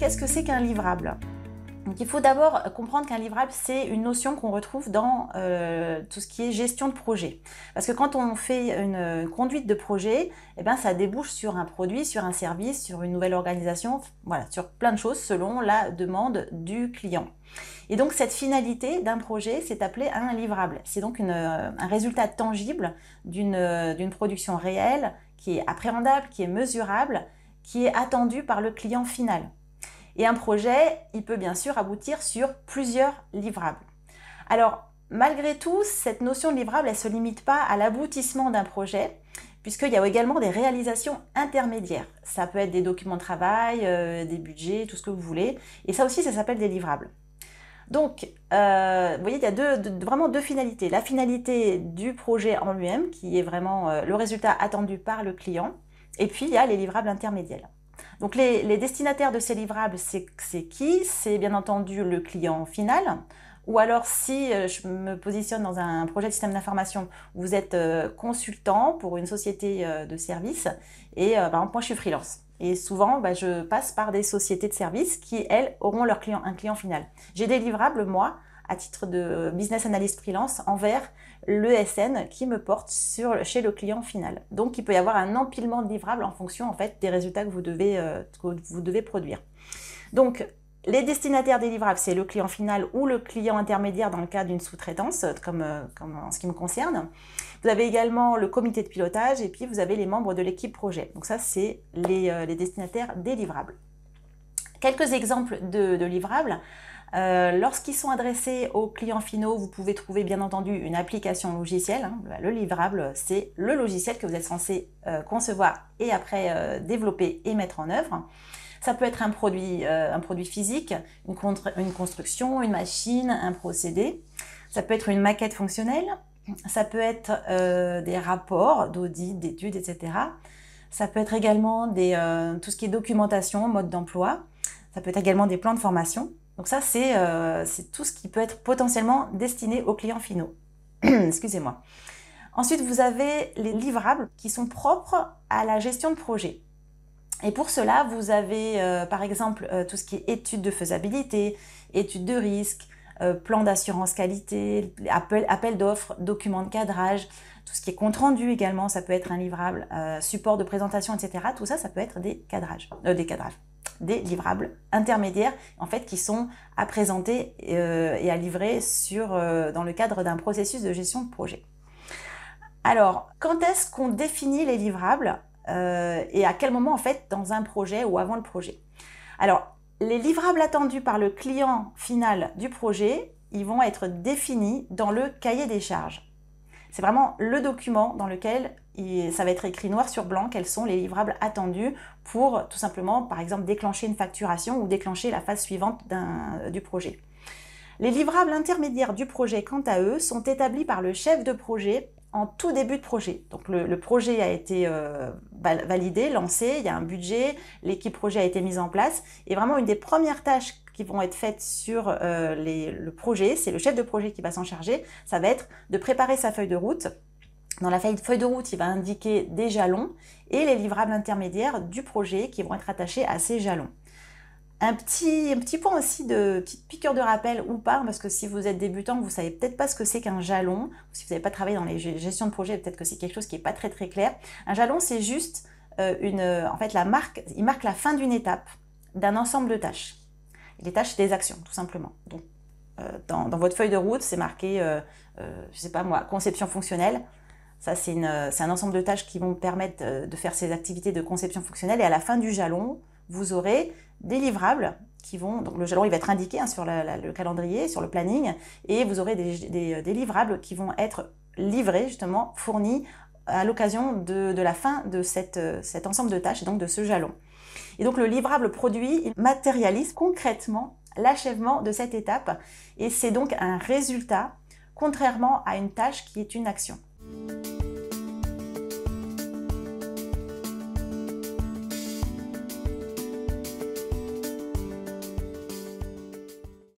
qu'est-ce que c'est qu'un livrable? Donc il faut d'abord comprendre qu'un livrable, c'est une notion qu'on retrouve dans tout ce qui est gestion de projet. Parce que quand on fait une conduite de projet, eh ben, ça débouche sur un produit, sur un service, sur une nouvelle organisation, voilà, sur plein de choses selon la demande du client. Et donc cette finalité d'un projet, c'est appelé un livrable. C'est donc un résultat tangible d'une production réelle qui est appréhendable, qui est mesurable, qui est attendu par le client final. Et un projet, il peut bien sûr aboutir sur plusieurs livrables. Alors, malgré tout, cette notion de livrable, elle ne se limite pas à l'aboutissement d'un projet, puisqu'il y a également des réalisations intermédiaires. Ça peut être des documents de travail, des budgets, tout ce que vous voulez. Et ça aussi, ça s'appelle des livrables. Donc, vous voyez, il y a vraiment deux finalités. La finalité du projet en lui-même, qui est vraiment le résultat attendu par le client. Et puis, il y a les livrables intermédiaires. Donc les destinataires de ces livrables, c'est qui? C'est bien entendu le client final. Ou alors si je me positionne dans un projet de système d'information, vous êtes consultant pour une société de services et par exemple moi je suis freelance. Et souvent je passe par des sociétés de services qui elles auront un client final. J'ai des livrables moi à titre de business analyst freelance envers l'ESN qui me porte chez le client final. Donc, il peut y avoir un empilement de livrables en fonction en fait, des résultats que vous devez produire. Donc, les destinataires des livrables, c'est le client final ou le client intermédiaire dans le cas d'une sous-traitance, comme en ce qui me concerne. Vous avez également le comité de pilotage et puis vous avez les membres de l'équipe projet. Donc ça, c'est les destinataires des livrables. Quelques exemples de livrables. Lorsqu'ils sont adressés aux clients finaux, vous pouvez trouver bien entendu une application logicielle. Le livrable, c'est le logiciel que vous êtes censé concevoir et après développer et mettre en œuvre. Ça peut être un produit physique, une construction, une machine, un procédé. Ça peut être une maquette fonctionnelle. Ça peut être des rapports d'audit, d'études, etc. Ça peut être également tout ce qui est documentation, mode d'emploi. Ça peut être également des plans de formation. Donc ça, c'est tout ce qui peut être potentiellement destiné aux clients finaux. Excusez-moi. Ensuite, vous avez les livrables qui sont propres à la gestion de projet. Et pour cela, vous avez par exemple tout ce qui est études de faisabilité, études de risque, plan d'assurance qualité, appel d'offres, documents de cadrage, tout ce qui est compte rendu également, ça peut être un livrable, support de présentation, etc. Tout ça, ça peut être des livrables intermédiaires en fait qui sont à présenter et à livrer dans le cadre d'un processus de gestion de projet. Alors, quand est-ce qu'on définit les livrables et à quel moment en fait dans un projet ou avant le projet? Alors, les livrables attendus par le client final du projet, ils vont être définis dans le cahier des charges. C'est vraiment le document dans lequel ça va être écrit noir sur blanc quels sont les livrables attendus pour tout simplement, par exemple, déclencher une facturation ou déclencher la phase suivante du projet. Les livrables intermédiaires du projet, quant à eux, sont établis par le chef de projet en tout début de projet. Donc le projet a été validé, lancé, il y a un budget, l'équipe projet a été mise en place et vraiment une des premières tâches qui vont être faites sur le projet, c'est le chef de projet qui va s'en charger, ça va être de préparer sa feuille de route. Dans la feuille de route, il va indiquer des jalons et les livrables intermédiaires du projet qui vont être attachés à ces jalons. Un petit point aussi de petite piqûre de rappel ou pas, parce que si vous êtes débutant, vous ne savez peut-être pas ce que c'est qu'un jalon. Si vous n'avez pas travaillé dans les gestions de projet, peut-être que c'est quelque chose qui n'est pas très clair. Un jalon, c'est juste en fait, il marque la fin d'une étape d'un ensemble de tâches. Et les tâches, c'est des actions, tout simplement. Donc, dans votre feuille de route, c'est marqué, je ne sais pas moi, conception fonctionnelle. Ça, c'est un ensemble de tâches qui vont permettre de faire ces activités de conception fonctionnelle. Et à la fin du jalon, vous aurez des livrables qui vont... Donc le jalon, il va être indiqué sur le calendrier, sur le planning. Et vous aurez des livrables qui vont être livrés, justement, fournis à l'occasion de la fin de cet ensemble de tâches, et donc de ce jalon. Et donc le livrable produit, il matérialise concrètement l'achèvement de cette étape. Et c'est donc un résultat, contrairement à une tâche qui est une action.